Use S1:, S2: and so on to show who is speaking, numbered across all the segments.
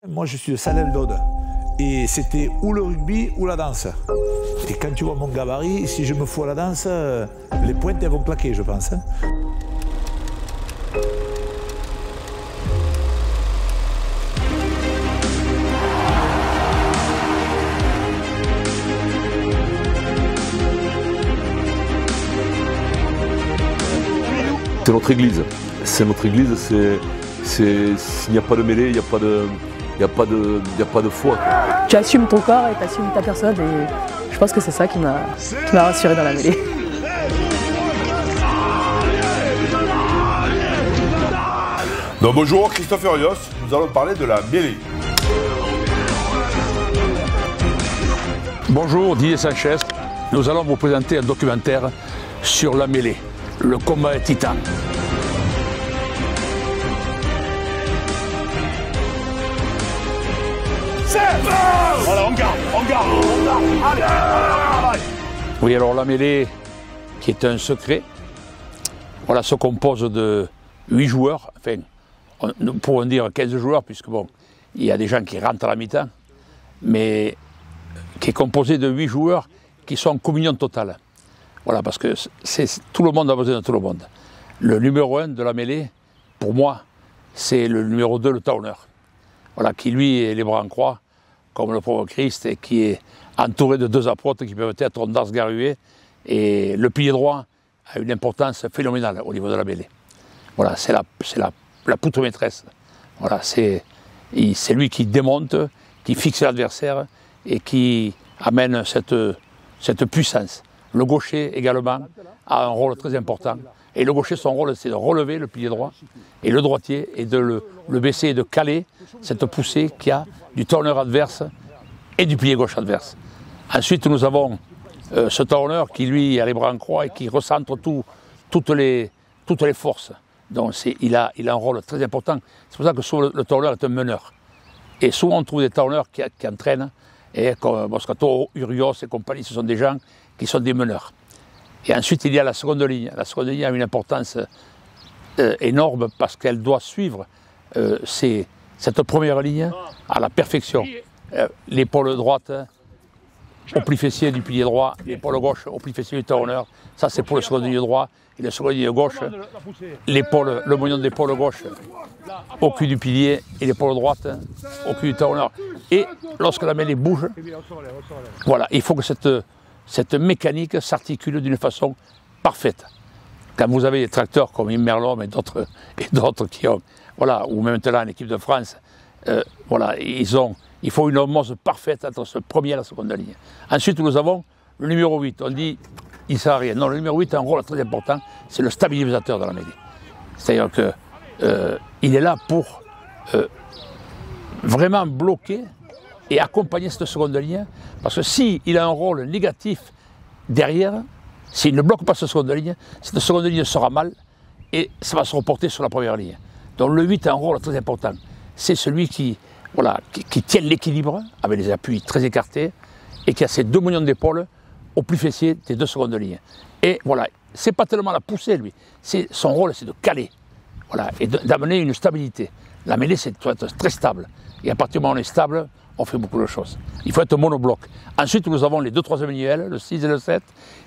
S1: Moi, je suis de Salel-d'Aude. Et c'était ou le rugby ou la danse. Et quand tu vois mon gabarit, si je me fous à la danse, les pointes elles vont claquer, je pense.
S2: C'est notre église. C'est notre église. S'il n'y a pas de mêlée, il n'y a pas de foi.
S3: Tu assumes ton corps et tu assumes ta personne et je pense que c'est ça qui m'a rassuré dans la mêlée.
S4: Donc bonjour, Christophe Urios, nous allons parler de la mêlée.
S5: Bonjour, Didier Sanchez. Nous allons vous présenter un documentaire sur la mêlée, le combat titan.
S4: Voilà, on garde. Allez.
S5: Oui, alors la mêlée, qui est un secret, voilà, se compose de 8 joueurs, enfin, nous pourrons dire 15 joueurs, puisque bon, il y a des gens qui rentrent à la mi-temps, mais qui est composé de 8 joueurs qui sont en communion totale. Voilà, parce que tout le monde a besoin de tout le monde. Le numéro 1 de la mêlée, pour moi, c'est le numéro 2, le Towner. Voilà, qui lui est les bras en croix, comme le pauvre Christ, et qui est entouré de 2 apôtres qui peuvent être Ondas Garué, et le pilier droit a une importance phénoménale au niveau de la mêlée. Voilà, c'est la poutre maîtresse. Voilà, c'est lui qui démonte, qui fixe l'adversaire et qui amène cette puissance. Le gaucher également a un rôle très important. Et le gaucher, son rôle, c'est de relever le pilier droit, et le droitier est de le baisser et de caler cette poussée qu'il y a du turner adverse et du pilier gauche adverse. Ensuite, nous avons ce turner qui, lui, a les bras en croix et qui recentre toutes les forces. Donc, il a un rôle très important. C'est pour ça que souvent, le turner est un meneur. Et souvent, on trouve des turners qui entraînent, et comme Moscato, Urios et compagnie, ce sont des gens qui sont des meneurs. Et ensuite, il y a la seconde ligne. La seconde ligne a une importance énorme parce qu'elle doit suivre cette première ligne à la perfection. L'épaule droite au pli fessier du pilier droit, l'épaule gauche au pli fessier du turner. Ça, c'est pour le second ligne droit. Et le second ligne gauche, le moignon de l'épaule gauche au cul du pilier et l'épaule droite au cul du turner. Et lorsque la mêlée bouge, voilà, il faut que cette mécanique s'articule d'une façon parfaite. Quand vous avez des tracteurs comme Merlot et d'autres qui ont, voilà, ou même là en équipe de France, voilà, il faut une osmose parfaite entre ce premier et la seconde ligne. Ensuite, nous avons le numéro 8. On dit, il ne sert à rien. Non, le numéro 8 a un rôle très important, c'est le stabilisateur de la mêlée. C'est-à-dire qu'il est là pour vraiment bloquer et accompagner cette seconde ligne, parce que s'il a un rôle négatif derrière, s'il ne bloque pas cette seconde ligne sera mal et ça va se reporter sur la première ligne. Donc le 8 a un rôle très important. C'est celui qui tient l'équilibre avec les appuis très écartés et qui a ses 2 moignons d'épaule au pli fessier des 2 secondes lignes. Et voilà, c'est pas tellement la poussée lui, son rôle c'est de caler, voilà, et d'amener une stabilité. La mêlée doit être très stable. Et à partir du moment où on est stable, on fait beaucoup de choses. Il faut être monobloc. Ensuite, nous avons les 2 troisièmes manuels, le 6 et le 7,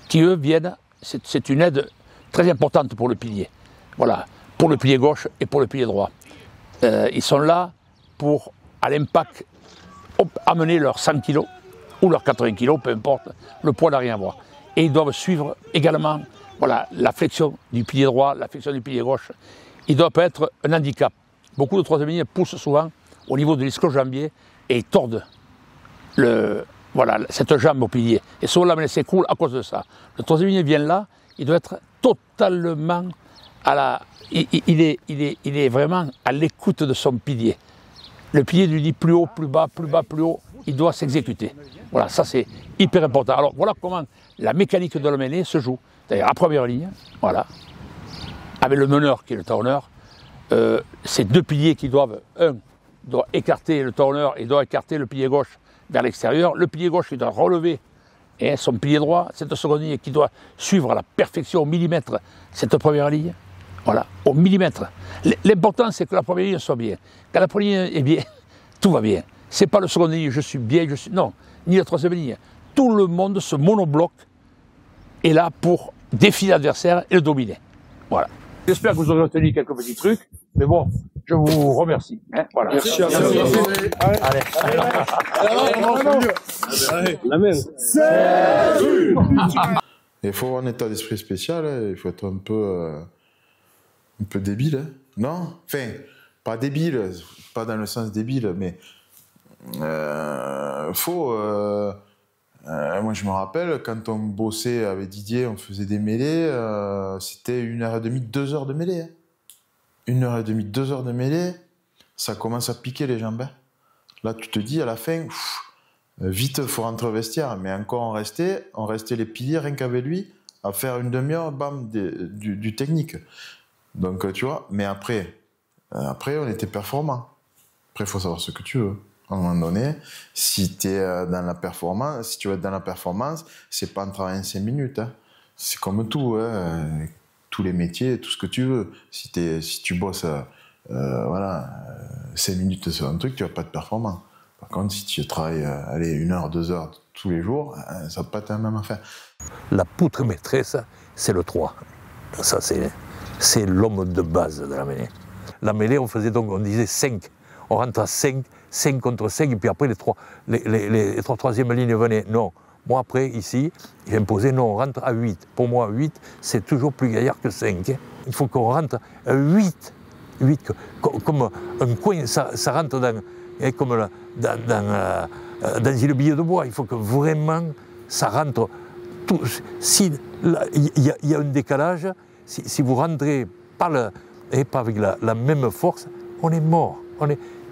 S5: qui eux viennent, c'est une aide très importante pour le pilier. Voilà, pour le pilier gauche et pour le pilier droit. Ils sont là pour, à l'impact, amener leurs 100 kg ou leurs 80 kg, peu importe, le poids n'a rien à voir. Et ils doivent suivre également, voilà, la flexion du pilier droit, la flexion du pilier gauche. Ils ne doivent pas être un handicap. Beaucoup de troisième ligne poussent souvent au niveau de l'ischio-jambier et ils tordent cette jambe au pilier. Et souvent la mêlée s'écroule à cause de ça. Le troisième ligne vient là, il doit être totalement il est vraiment à l'écoute de son pilier. Le pilier lui dit plus haut, plus bas, plus bas, plus haut, il doit s'exécuter. Voilà, ça c'est hyper important. Alors voilà comment la mécanique de la mêlée se joue. C'est-à-dire à première ligne, voilà, avec le meneur qui est le turner, ces 2 piliers qui doivent, doit écarter le turner et doit écarter le pilier gauche vers l'extérieur. Le pilier gauche qui doit relever et son pilier droit, cette seconde ligne qui doit suivre à la perfection au millimètre cette première ligne. Voilà, au millimètre. L'important, c'est que la première ligne soit bien. Quand la première ligne est bien, tout va bien. C'est pas le second ligne, je suis bien, non, ni la troisième ligne. Tout le monde se monobloque est là pour défier l'adversaire et le dominer. Voilà. J'espère que vous aurez retenu quelques petits trucs, mais bon, je vous remercie. Hein, voilà. Merci. Allez.
S6: La même.
S7: Il faut avoir un état d'esprit spécial, il faut être un peu débile, hein. Non? Enfin, pas débile, pas dans le sens débile, mais moi je me rappelle, quand on bossait avec Didier, on faisait des mêlées, c'était 1h30, 2 heures de mêlée. Hein. 1h30, 2 heures de mêlée, ça commence à piquer les jambes. Hein. Là tu te dis à la fin, vite il faut rentrer au vestiaire, mais encore on restait les piliers rien qu'avec lui, à faire une demi-heure, bam, du technique. Donc tu vois, mais après on était performants. Après il faut savoir ce que tu veux. À un moment donné, si tu es dans la performance, si tu veux être dans la performance, c'est pas en travaillant 5 minutes. Hein. C'est comme tout, hein. Tous les métiers, tout ce que tu veux. Si tu bosses 5 minutes sur un truc, tu vas pas être performant. Par contre, si tu travailles 1 heure, 2 heures tous les jours, ça va pas être la même affaire.
S8: La poutre maîtresse, c'est le 3. Ça, c'est l'homme de base de la mêlée. La mêlée, on disait 5. On rentre à 5 contre 5, et puis après les trois troisièmes lignes venaient. Non, moi après, ici, j'ai imposé, non, on rentre à 8. Pour moi, 8, c'est toujours plus gaillard que 5. Hein. Il faut qu'on rentre à 8. 8 comme un coin, ça rentre comme dans une bille de bois. Il faut que vraiment ça rentre. S'il y a un décalage, si vous ne rentrez pas avec la même force, on est mort.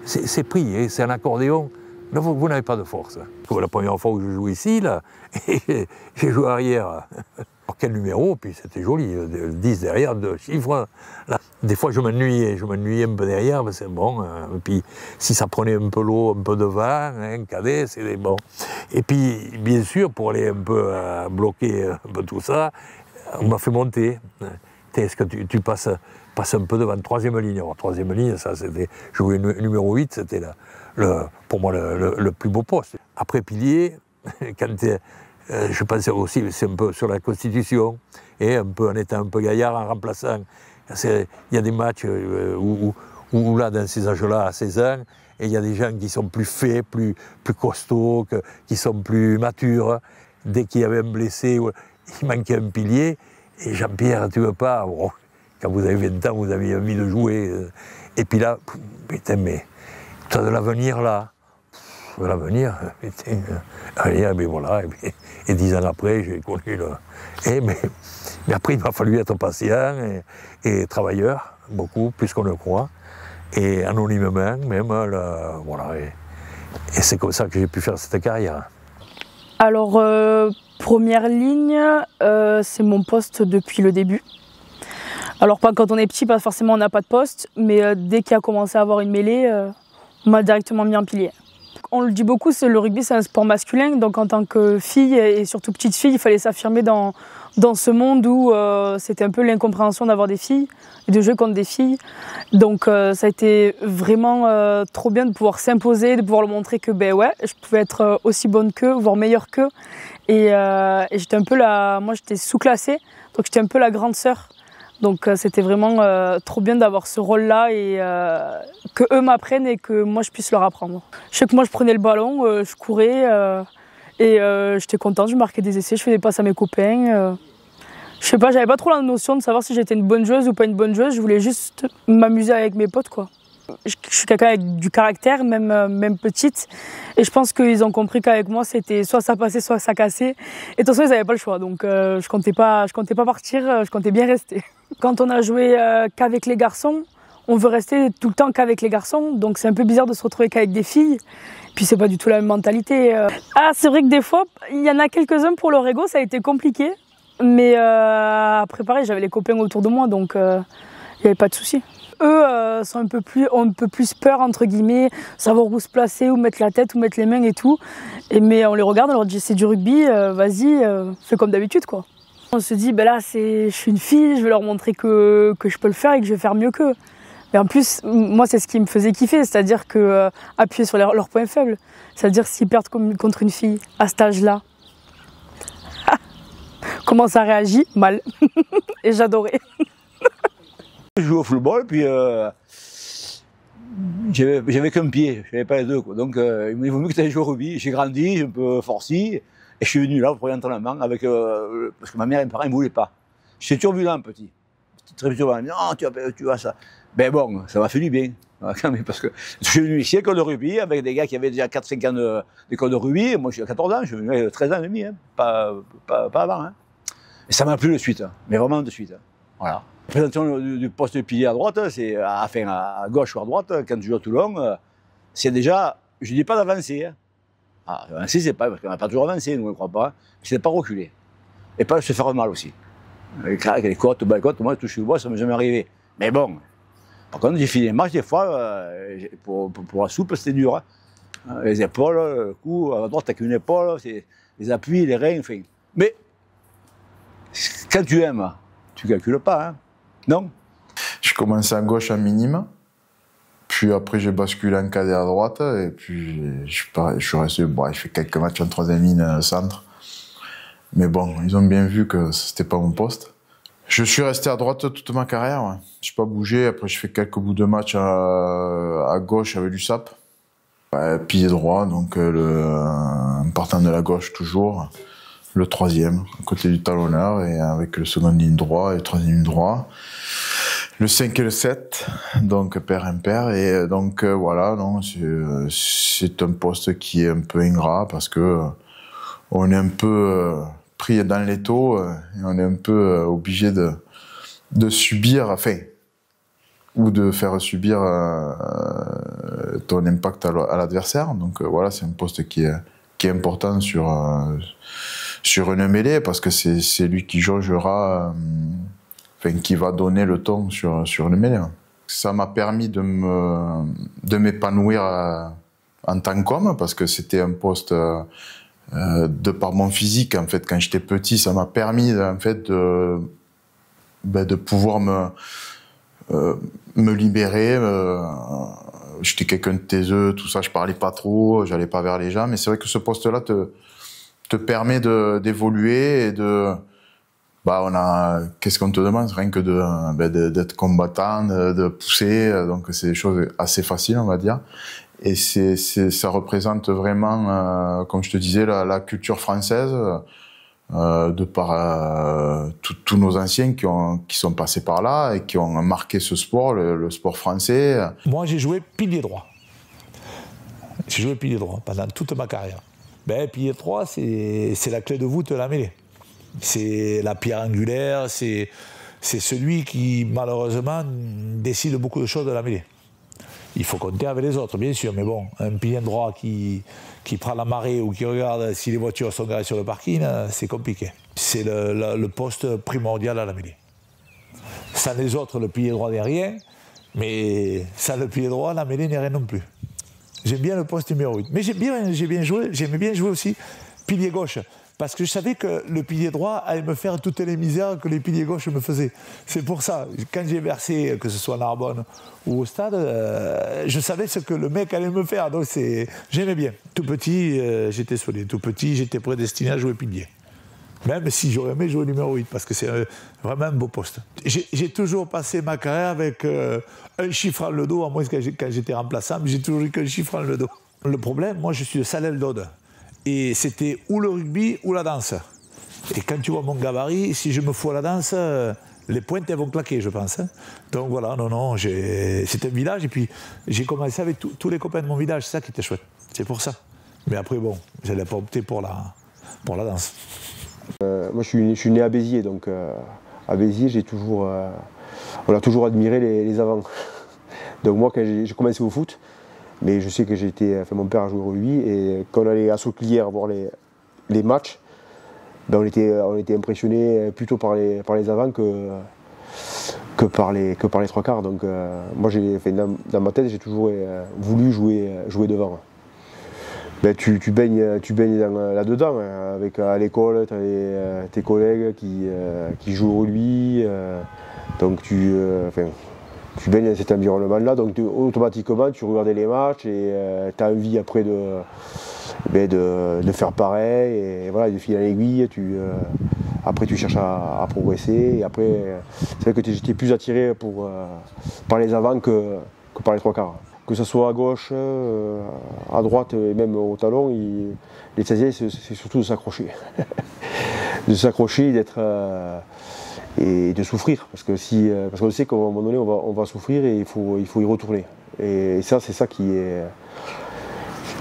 S8: C'est pris, hein, c'est un accordéon. Là, vous n'avez pas de force. La première fois où je joue ici, là, j'ai joué arrière. Quel numéro, puis c'était joli, 10 derrière, 2 chiffres. Là, des fois, je m'ennuyais un peu derrière, mais c'est bon. Et puis, si ça prenait un peu l'eau, un peu de vent, un cadet, c'est bon. Et puis, bien sûr, pour aller un peu bloquer un peu tout ça, on m'a fait monter. Est-ce que tu passes un peu devant la troisième ligne? Alors, troisième ligne, ça, c'était jouer numéro 8, c'était pour moi le plus beau poste. Après pilier, quand je pensais aussi, c'est un peu sur la constitution, et un peu en étant un peu gaillard, en remplaçant. Il y a des matchs où là, dans ces âges-là, à 16 ans, et il y a des gens qui sont plus faits, plus costauds, qui sont plus matures. Dès qu'il y avait un blessé, il manquait un pilier, et Jean-Pierre, tu veux pas, bon, quand vous avez 20 ans, vous avez envie de jouer. Et puis là, putain, mais tu as de l'avenir là. De l'avenir, putain. Allez, mais voilà. Et 10 ans après, j'ai connu mais après, il m'a fallu être patient et travailleur, beaucoup, plus qu'on le croit. Et anonymement, même, voilà. Et c'est comme ça que j'ai pu faire cette carrière.
S3: Alors, première ligne, c'est mon poste depuis le début. Alors pas quand on est petit, pas forcément on n'a pas de poste, mais dès qu'il a commencé à avoir une mêlée, on m'a directement mis en pilier. On le dit beaucoup, le rugby c'est un sport masculin, donc en tant que fille et surtout petite fille, il fallait s'affirmer dans ce monde où c'était un peu l'incompréhension d'avoir des filles et de jouer contre des filles. Donc ça a été vraiment trop bien de pouvoir s'imposer, de pouvoir leur montrer que ben ouais, je pouvais être aussi bonne qu'eux, voire meilleure qu'eux. Et j'étais un peu moi j'étais sous-classée, donc j'étais un peu la grande sœur. Donc c'était vraiment trop bien d'avoir ce rôle-là et que eux m'apprennent et que moi je puisse leur apprendre. Je sais que moi je prenais le ballon, je courais et j'étais contente, je marquais des essais, je faisais des passes à mes copains. Je sais pas, j'avais pas trop la notion de savoir si j'étais une bonne joueuse ou pas une bonne joueuse, je voulais juste m'amuser avec mes potes quoi. Je suis quelqu'un avec du caractère, même petite, et je pense qu'ils ont compris qu'avec moi c'était soit ça passait, soit ça cassait. Et de toute façon ils n'avaient pas le choix, donc je comptais pas partir, je comptais bien rester. Quand on a joué qu'avec les garçons, on veut rester tout le temps qu'avec les garçons, donc c'est un peu bizarre de se retrouver qu'avec des filles. Puis c'est pas du tout la même mentalité. Ah, c'est vrai que des fois, il y en a quelques-uns pour leur ego, ça a été compliqué, mais après pareil, j'avais les copains autour de moi, donc il n'y avait pas de souci. Eux ont un peu plus peur, entre guillemets, savoir où se placer, où mettre la tête, où mettre les mains et tout. Mais on les regarde, on leur dit c'est du rugby, vas-y, fais comme d'habitude quoi. On se dit ben là je suis une fille, je vais leur montrer que je peux le faire et que je vais faire mieux qu'eux. Et en plus, moi, c'est ce qui me faisait kiffer, c'est-à-dire que appuyer sur leurs points faibles. C'est-à-dire s'ils perdent contre une fille à cet âge-là, comment ça réagit? Mal. Et j'adorais.
S6: Je jouais au football, puis j'avais qu'un pied, je n'avais pas les deux, quoi. Donc il vaut mieux que tu ailles jouer au rugby. J'ai grandi, un peu forci, et je suis venu là au premier entraînement avec, parce que ma mère et mes parents ne voulaient pas. J'étais turbulent, petit. Très turbulent. Non, tu vois ça. Ben bon, ça m'a fait du bien. Quand même, parce que je suis venu ici à l'école de rugby avec des gars qui avaient déjà 4-5 ans d'école de rugby. Moi, je suis à 14 ans, je suis venu avec 13 ans et demi, hein. pas avant. Hein. Et ça m'a plu de suite, hein. Mais vraiment de suite. Hein. Voilà. La présentation du poste de pilier à droite, c'est à gauche ou à droite, quand tu joues à Toulon, c'est déjà, je ne dis pas d'avancer. Hein. Ah, avancer, c'est pas, parce qu'on n'a pas toujours avancé, nous, on ne croit pas. C'est pas reculer. Et pas se faire mal aussi. Avec les côtes, bas côtes, moi, toucher le bois, ça ne m'est jamais arrivé. Mais bon. Par contre, j'ai fini les matchs, des fois, pour la soupe, c'était dur. Hein. Les épaules, le cou, à droite, t'as qu'une épaule, les appuis, les reins, enfin. Mais, quand tu aimes, tu ne calcules pas, hein. Non?
S7: Je commençais à gauche en minime, puis après j'ai basculé en cadet à droite, et puis je suis resté, bon, je fais quelques matchs en troisième ligne centre. Mais bon, ils ont bien vu que c'était pas mon poste. Je suis resté à droite toute ma carrière, ouais. Je n'ai pas bougé. Après, je fais quelques bouts de match à gauche avec l'USAP. Pilier droit, donc partant de la gauche toujours. Le troisième, à côté du talonneur, et avec le second ligne droit et le troisième ligne droit. Le 5 et le 7, donc pair impair. Et donc voilà, non, c'est un poste qui est un peu ingrat parce que on est un peu pris dans l'étau et on est un peu obligé de subir, enfin, ou de faire subir ton impact à l'adversaire. Donc voilà, c'est un poste qui est important sur une mêlée parce que c'est lui qui jaugera, enfin, qui va donner le ton sur une mêlée. Ça m'a permis de m'épanouir en tant qu'homme parce que c'était un poste de par mon physique, en fait, quand j'étais petit, ça m'a permis, en fait, de pouvoir me libérer. J'étais quelqu'un de taiseux, tout ça, je parlais pas trop, j'allais pas vers les gens, mais c'est vrai que ce poste-là te permet d'évoluer et qu'est-ce qu'on te demande? Rien que d'être combattant, de pousser, donc c'est des choses assez faciles, on va dire. Et ça représente vraiment, comme je te disais, la culture française, de par tous nos anciens qui sont passés par là et qui ont marqué ce sport, le sport français.
S1: Moi, j'ai joué pilier droit. J'ai joué pilier droit pendant toute ma carrière. Pilier droit, c'est la clé de voûte de la mêlée. C'est la pierre angulaire, c'est celui qui, malheureusement, décide beaucoup de choses de la mêlée. Il faut compter avec les autres, bien sûr, mais bon, un pilier droit qui prend la marée ou qui regarde si les voitures sont garées sur le parking, c'est compliqué. C'est le poste primordial à la mêlée. Sans les autres, le pilier droit n'est rien, mais sans le pilier droit, la mêlée n'est rien non plus. J'aime bien le poste numéro 8. Mais j'aimais bien jouer aussi pilier gauche. Parce que je savais que le pilier droit allait me faire toutes les misères que les piliers gauches me faisaient. C'est pour ça, quand j'ai versé, que ce soit à Narbonne ou au stade, je savais ce que le mec allait me faire. Donc j'aimais bien. Tout petit, j'étais solide. Tout petit, j'étais prédestiné à jouer pilier. Même si j'aurais aimé jouer numéro 8, parce que c'est vraiment un beau poste. J'ai toujours passé ma carrière avec un chiffre dans le dos, à moins que quand j'étais remplaçant, mais j'ai toujours eu qu'un chiffre dans le dos. Le problème, moi je suis de Salel d'Aude. Et c'était ou le rugby ou la danse. Et quand tu vois mon gabarit, si je me fous à la danse, les pointes elles vont claquer, je pense. Hein. Donc voilà, c'était un village. Et puis j'ai commencé avec tous les copains de mon village, c'est ça qui était chouette. C'est pour ça. Mais après, bon, j'allais pas opter pour la danse.
S9: Moi, je suis né à Béziers, donc à Béziers, on a toujours admiré les avants. Donc moi, quand j'ai commencé au foot, mais je sais que mon père a joué au rugby, et quand on allait à Sauclière voir les matchs, on était impressionnés plutôt par les avants que par les trois quarts. Donc moi, dans ma tête, j'ai toujours voulu jouer devant. Tu baignes là-dedans, avec à l'école, tu as tes collègues qui jouent au rugby, donc tu baignes dans cet environnement-là, donc automatiquement tu regardais les matchs et tu as envie après de faire pareil, et voilà, de filer à l'aiguille, après tu cherches à progresser, et après c'est vrai que j'étais plus attiré par les avants que par les trois quarts. Que ce soit à gauche, à droite et même au talon, l'essentiel c'est surtout de s'accrocher. De s'accrocher, et de souffrir, parce qu'on sait qu'à un moment donné on va souffrir et il faut y retourner. Et ça, c'est ça qui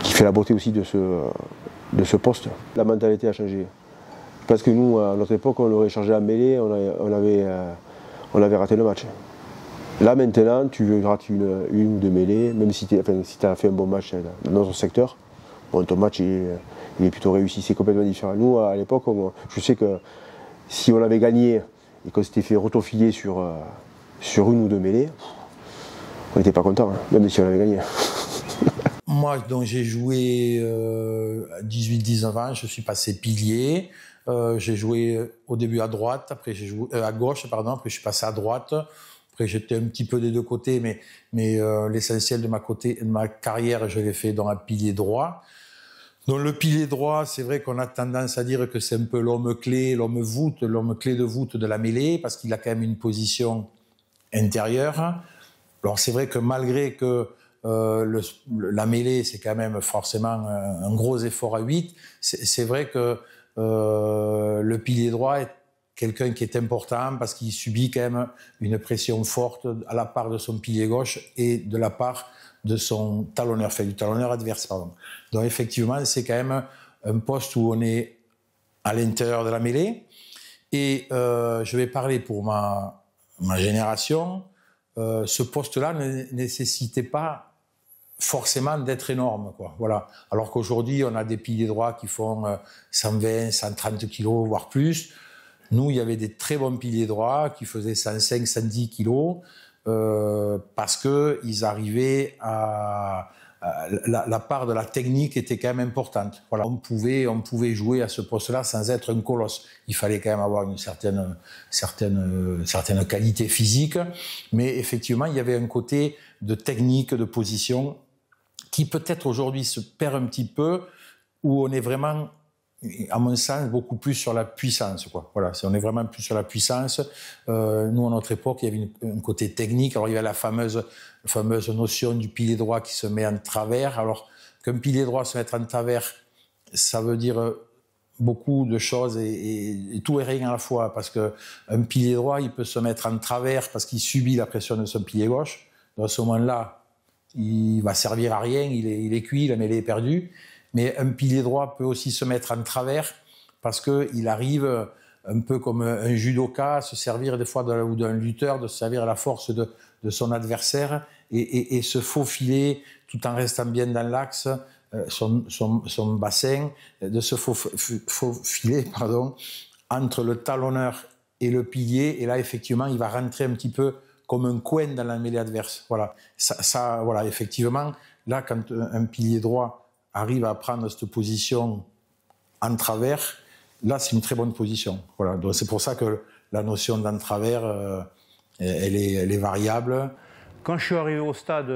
S9: fait la beauté aussi de ce poste. La mentalité a changé. Parce que nous, à notre époque, on aurait chargé la mêlée, on avait raté le match. Là maintenant, tu rates une ou deux mêlées, même si tu as fait un bon match dans notre secteur, bon, ton match il est plutôt réussi, c'est complètement différent. Nous, à l'époque, je sais que si on avait gagné et qu'on s'était fait retourfiler sur une ou deux mêlées, on n'était pas content, hein, même si on avait gagné.
S10: Moi, donc, j'ai joué à 18-19 ans, je suis passé pilier. J'ai joué au début à droite, après j'ai joué à gauche, pardon, après je suis passé à droite. Après j'étais un petit peu des deux côtés, mais l'essentiel de ma carrière, je l'ai fait dans un pilier droit. Donc le pilier droit, c'est vrai qu'on a tendance à dire que c'est un peu l'homme clé de voûte de la mêlée, parce qu'il a quand même une position intérieure. Alors c'est vrai que malgré que la mêlée, c'est quand même forcément un gros effort à 8, c'est vrai que le pilier droit est quelqu'un qui est important parce qu'il subit quand même une pression forte à la part de son pilier gauche et de la part de son talonneur, du talonneur adverse, pardon. Donc effectivement, c'est quand même un poste où on est à l'intérieur de la mêlée. Et je vais parler pour ma génération. Ce poste-là ne nécessitait pas forcément d'être énorme, quoi. Voilà. Alors qu'aujourd'hui, on a des piliers droits qui font 120, 130 kilos, voire plus. Nous, il y avait des très bons piliers droits qui faisaient 105, 110 kilos, parce qu'ils arrivaient la part de la technique était quand même importante. Voilà. On pouvait jouer à ce poste-là sans être un colosse. Il fallait quand même avoir une certaine qualité physique, mais effectivement, il y avait un côté de technique, de position, qui peut-être aujourd'hui se perd un petit peu, où on est vraiment, à mon sens, beaucoup plus sur la puissance, quoi. Voilà, on est vraiment plus sur la puissance. Nous, à notre époque, il y avait un côté technique. Alors, il y avait la fameuse notion du pilier droit qui se met en travers. Alors, qu'un pilier droit se mette en travers, ça veut dire beaucoup de choses et tout et rien à la fois. Parce qu'un pilier droit, il peut se mettre en travers parce qu'il subit la pression de son pilier gauche. Dans ce moment-là, il va servir à rien, il est cuit, la mêlée est perdue. Mais un pilier droit peut aussi se mettre en travers parce qu'il arrive, un peu comme un judoka, à se servir des fois ou d'un lutteur, de se servir à la force de son adversaire et se faufiler tout en restant bien dans l'axe, son bassin, de se faufiler entre le talonneur et le pilier. Et là, effectivement, il va rentrer un petit peu comme un coin dans la mêlée adverse. Voilà. Voilà, effectivement, là, quand un pilier droit arrive à prendre cette position en travers, là, c'est une très bonne position. Voilà. Donc, c'est pour ça que la notion d'en travers, elle est variable.
S11: Quand je suis arrivé au stade,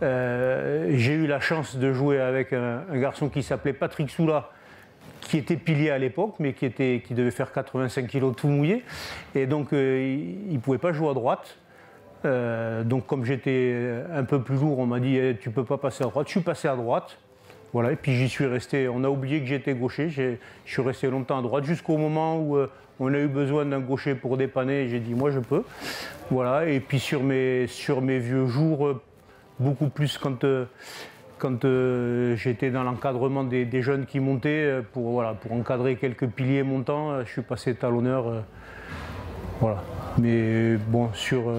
S11: j'ai eu la chance de jouer avec un garçon qui s'appelait Patrick Soula, qui était pilier à l'époque, mais qui devait faire 85 kilos tout mouillé. Et donc, il ne pouvait pas jouer à droite. Donc, comme j'étais un peu plus lourd, on m'a dit tu ne peux pas passer à droite. Je suis passé à droite. Voilà, et puis j'y suis resté. On a oublié que j'étais gaucher. Je suis resté longtemps à droite jusqu'au moment où on a eu besoin d'un gaucher pour dépanner. J'ai dit moi je peux. Voilà, et puis sur mes vieux jours, beaucoup plus quand j'étais dans l'encadrement des jeunes qui montaient pour encadrer quelques piliers montants, je suis passé talonneur. Voilà. Mais bon, sur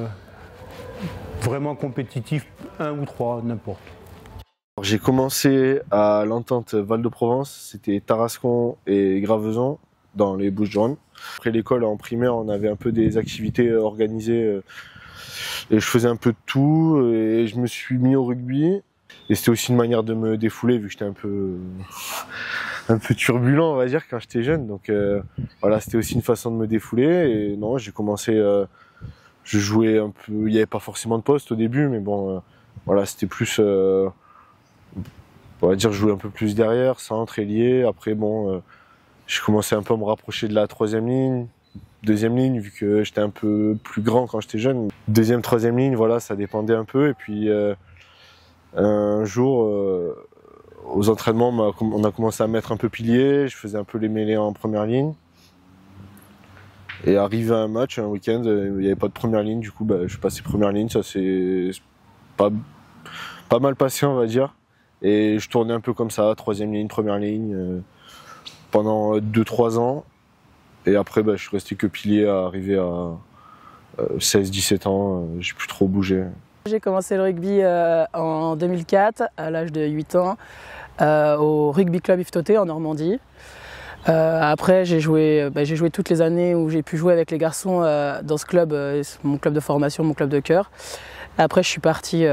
S11: vraiment compétitif, 1 ou 3, n'importe.
S12: J'ai commencé à l'entente Val-de-Provence, c'était Tarascon et Graveson dans les Bouches-du-Rhône. Après l'école en primaire, on avait un peu des activités organisées et je faisais un peu de tout et je me suis mis au rugby. Et c'était aussi une manière de me défouler vu que j'étais un peu turbulent, on va dire, quand j'étais jeune. Donc voilà, c'était aussi une façon de me défouler. Et non, j'ai commencé Je jouais un peu, il n'y avait pas forcément de poste au début, mais bon, voilà, c'était plus, on va dire, je jouais un peu plus derrière, centre, ailier. Après, bon, j'ai commencé un peu à me rapprocher de la troisième ligne, deuxième ligne, vu que j'étais un peu plus grand quand j'étais jeune. Deuxième, troisième ligne, voilà, ça dépendait un peu. Et puis, un jour, aux entraînements, on a commencé à mettre un peu pilier, je faisais un peu les mêlées en première ligne. Et arrivé à un match, un week-end, il n'y avait pas de première ligne, du coup je suis passé première ligne, ça s'est pas mal passé on va dire. Et je tournais un peu comme ça, troisième ligne, première ligne, pendant 2-3 ans. Et après je suis resté que pilier à arriver à 16-17 ans, j'ai plus trop bougé.
S3: J'ai commencé le rugby en 2004, à l'âge de 8 ans, au Rugby Club Yves Tauté en Normandie. Après, j'ai joué toutes les années où j'ai pu jouer avec les garçons dans ce club, mon club de formation, mon club de cœur. Après, je suis parti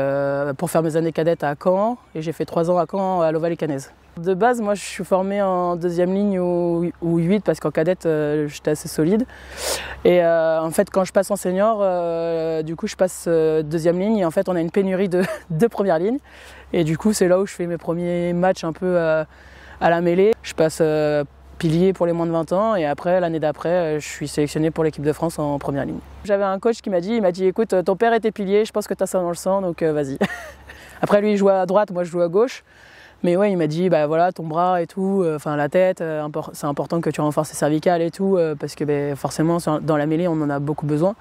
S3: pour faire mes années cadettes à Caen et j'ai fait 3 ans à Caen à l'Ovalie-Canaise. De base, moi, je suis formé en deuxième ligne ou 8 parce qu'en cadette, j'étais assez solide. Et en fait, quand je passe en senior, du coup, je passe deuxième ligne et en fait, on a une pénurie de première ligne. Et du coup, c'est là où je fais mes premiers matchs un peu à la mêlée. Je passe pilier pour les moins de 20 ans et après, l'année d'après, je suis sélectionné pour l'équipe de France en première ligne. J'avais un coach qui m'a dit, écoute, ton père était pilier, je pense que tu as ça dans le sang, donc vas-y. Après, lui, il jouait à droite, moi, je joue à gauche. Mais ouais, il m'a dit, voilà, ton bras et tout, enfin la tête, c'est important que tu renforces les cervicales et tout, parce que forcément, dans la mêlée, on en a beaucoup besoin.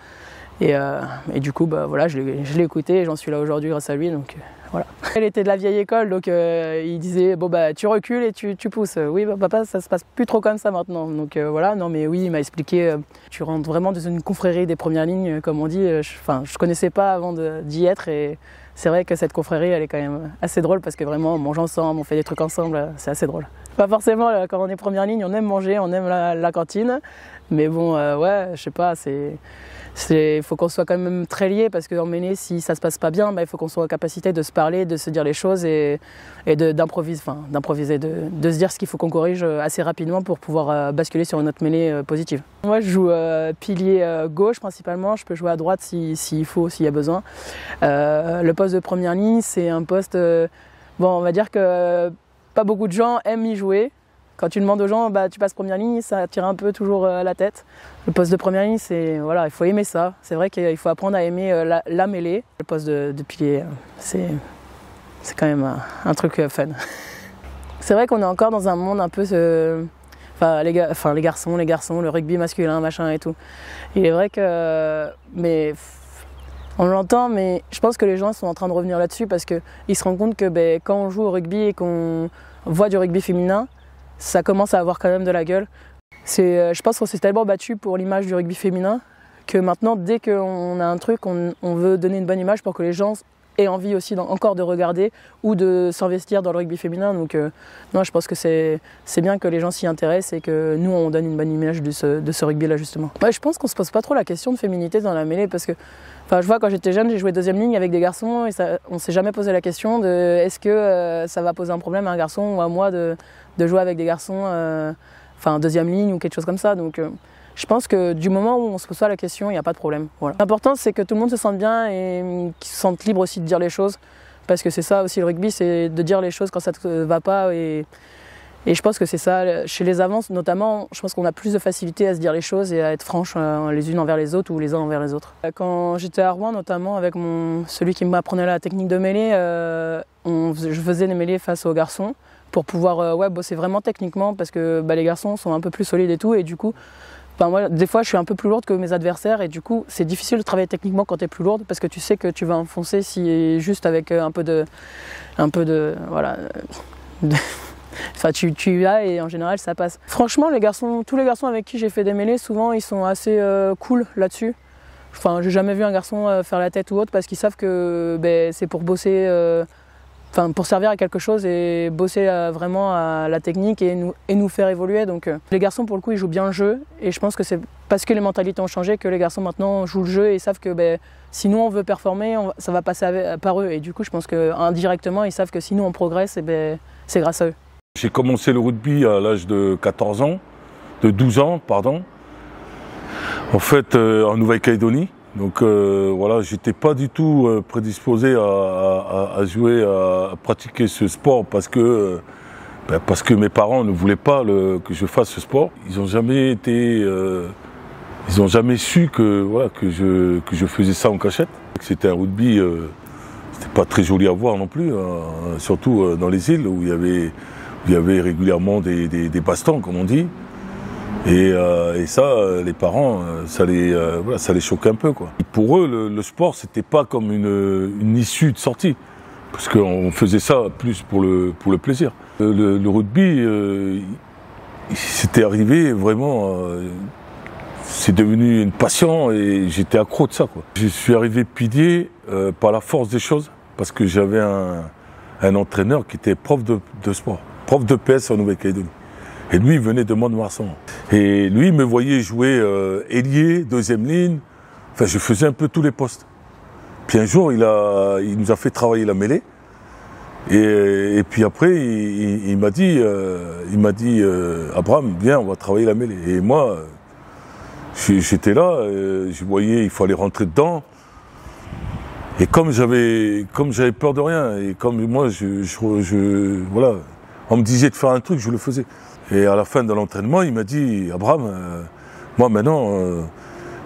S3: Et du coup, voilà, je l'ai écouté et j'en suis là aujourd'hui grâce à lui, donc voilà. Il était de la vieille école, donc il disait, tu recules et tu pousses. Oui, papa, ça se passe plus trop comme ça maintenant. Donc voilà, non mais oui, il m'a expliqué, tu rentres vraiment dans une confrérie des premières lignes, comme on dit. Je connaissais pas avant d'y être et c'est vrai que cette confrérie, elle est quand même assez drôle parce que vraiment, on mange ensemble, on fait des trucs ensemble, c'est assez drôle. Pas forcément, quand on est première ligne, on aime manger, on aime la cantine, mais bon, ouais, je sais pas, il faut qu'on soit quand même très liés parce qu'en mêlée, si ça se passe pas bien, il faut qu'on soit en capacité de se parler, de se dire les choses et d'improviser, de se dire ce qu'il faut qu'on corrige assez rapidement pour pouvoir basculer sur une autre mêlée positive. Moi, je joue pilier gauche principalement, je peux jouer à droite s'il faut, s'il y a besoin. Le poste de première ligne, c'est un poste, on va dire que pas beaucoup de gens aiment y jouer. Quand tu demandes aux gens, tu passes première ligne, ça tire un peu toujours à la tête. Le poste de première ligne, il faut aimer ça. C'est vrai qu'il faut apprendre à aimer la mêlée. Le poste de pilier, c'est quand même un truc fun. C'est vrai qu'on est encore dans un monde un peu, les garçons, le rugby masculin, machin et tout. Il est vrai que, on l'entend, mais je pense que les gens sont en train de revenir là-dessus parce qu'ils se rendent compte que quand on joue au rugby et qu'on voit du rugby féminin, ça commence à avoir quand même de la gueule. Je pense qu'on s'est tellement battu pour l'image du rugby féminin que maintenant, dès qu'on a un truc, on veut donner une bonne image pour que les gens aient envie aussi encore de regarder ou de s'investir dans le rugby féminin. Donc non, je pense que c'est bien que les gens s'y intéressent et que nous, on donne une bonne image de ce rugby-là, justement. Ouais, je pense qu'on se pose pas trop la question de féminité dans la mêlée parce que je vois, quand j'étais jeune, j'ai joué deuxième ligne avec des garçons et on s'est jamais posé la question de est-ce que ça va poser un problème à un garçon ou à moi de jouer avec des garçons, deuxième ligne ou quelque chose comme ça. Donc je pense que du moment où on se pose pas la question, il n'y a pas de problème. Voilà. L'important, c'est que tout le monde se sente bien et qu'ils se sentent libres aussi de dire les choses. Parce que c'est ça aussi le rugby, c'est de dire les choses quand ça ne va pas. Et je pense que c'est ça, chez les avances notamment, je pense qu'on a plus de facilité à se dire les choses et à être franches les unes envers les autres ou les uns envers les autres. Quand j'étais à Rouen notamment, avec celui qui m'apprenait la technique de mêlée, je faisais des mêlées face aux garçons pour pouvoir bosser vraiment techniquement parce que les garçons sont un peu plus solides et tout. Et du coup, moi, des fois, je suis un peu plus lourde que mes adversaires et du coup, c'est difficile de travailler techniquement quand tu es plus lourde parce que tu sais que tu vas enfoncer juste avec un peu de voilà. Tu y as et en général ça passe. Franchement, tous les garçons avec qui j'ai fait des mêlées, souvent ils sont assez cool là-dessus. J'ai jamais vu un garçon faire la tête ou autre parce qu'ils savent que c'est pour bosser, pour servir à quelque chose et bosser vraiment à la technique et nous faire évoluer. Donc les garçons pour le coup ils jouent bien le jeu et je pense que c'est parce que les mentalités ont changé que les garçons maintenant jouent le jeu et ils savent que si nous on veut performer, ça va passer par eux et du coup je pense qu'indirectement ils savent que si nous on progresse, c'est grâce à eux.
S13: J'ai commencé le rugby à l'âge de 12 ans, pardon. En fait, en Nouvelle-Calédonie, Donc voilà, j'étais pas du tout prédisposé à jouer, à pratiquer ce sport parce que mes parents ne voulaient pas que je fasse ce sport. Ils n'ont jamais été, ils n'ont jamais su que je faisais ça en cachette. C'était un rugby, c'était pas très joli à voir non plus, surtout dans les îles où il y avait régulièrement des bastons, comme on dit. Et ça, les parents, ça les choquait un peu, quoi. Et pour eux, le sport, c'était pas comme une issue de sortie, parce qu'on faisait ça plus pour le plaisir. Le rugby, c'était arrivé vraiment, c'est devenu une passion et j'étais accro de ça, quoi. Je suis arrivé pilier par la force des choses, parce que j'avais un entraîneur qui était prof de sport, prof de PS en Nouvelle-Calédonie. Et lui, il venait de Mont-de-Marsan. Et lui, il me voyait jouer ailier, deuxième ligne. Enfin, je faisais un peu tous les postes. Puis un jour, il nous a fait travailler la mêlée. Et puis après, il m'a dit, Abraham, viens, on va travailler la mêlée. Et moi, j'étais là, je voyais, il fallait rentrer dedans. Et comme j'avais peur de rien, et comme moi, voilà, on me disait de faire un truc, je le faisais. Et à la fin de l'entraînement, il m'a dit, Abraham, moi maintenant,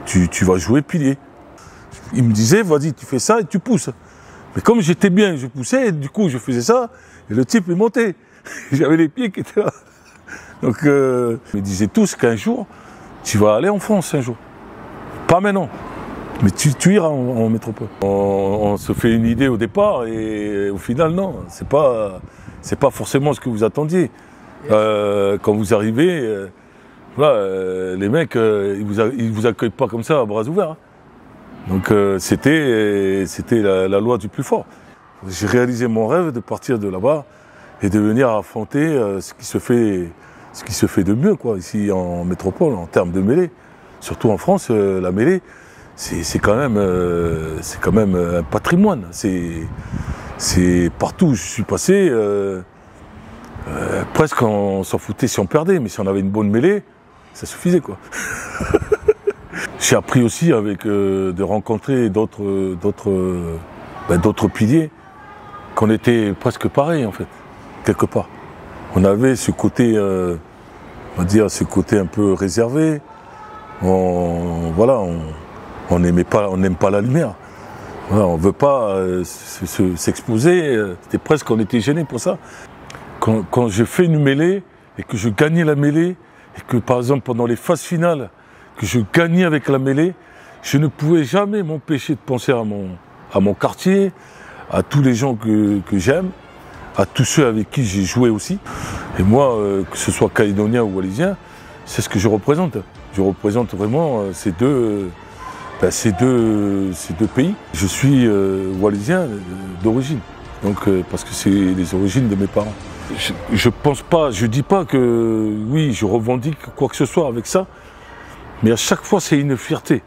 S13: tu vas jouer pilier. Il me disait, vas-y, tu fais ça et tu pousses. Mais comme j'étais bien, je poussais, et du coup, je faisais ça, et le type, il montait. J'avais les pieds qui étaient là. Donc, ils me disaient tous qu'un jour, tu vas aller en France un jour. Pas maintenant, mais tu iras en métropole. On se fait une idée au départ, et au final, non, c'est pas forcément ce que vous attendiez. Quand vous arrivez, voilà, les mecs, ils vous accueillent pas comme ça à bras ouverts. Hein. Donc c'était la loi du plus fort. J'ai réalisé mon rêve de partir de là-bas et de venir affronter ce qui se fait de mieux, quoi, ici en métropole, en termes de mêlée. Surtout en France, la mêlée, c'est quand même un patrimoine. C'est partout où je suis passé. Presque on s'en foutait si on perdait, mais si on avait une bonne mêlée, ça suffisait, quoi. J'ai appris aussi de rencontrer d'autres piliers, qu'on était presque pareils en fait, quelque part. On avait ce côté, on va dire, ce côté un peu réservé. On n'aime pas la lumière. Voilà, on ne veut pas s'exposer. C'était presque, on était gênés pour ça. Quand j'ai fait une mêlée et que je gagnais la mêlée, et que par exemple pendant les phases finales, que je gagnais avec la mêlée, je ne pouvais jamais m'empêcher de penser à mon quartier, à tous les gens que j'aime, à tous ceux avec qui j'ai joué aussi. Et moi, que ce soit calédonien ou wallisien, c'est ce que je représente. Je représente vraiment ces deux pays. Je suis wallisien d'origine, donc parce que c'est les origines de mes parents. Je pense pas, je dis pas que oui, je revendique quoi que ce soit avec ça, mais à chaque fois c'est une fierté.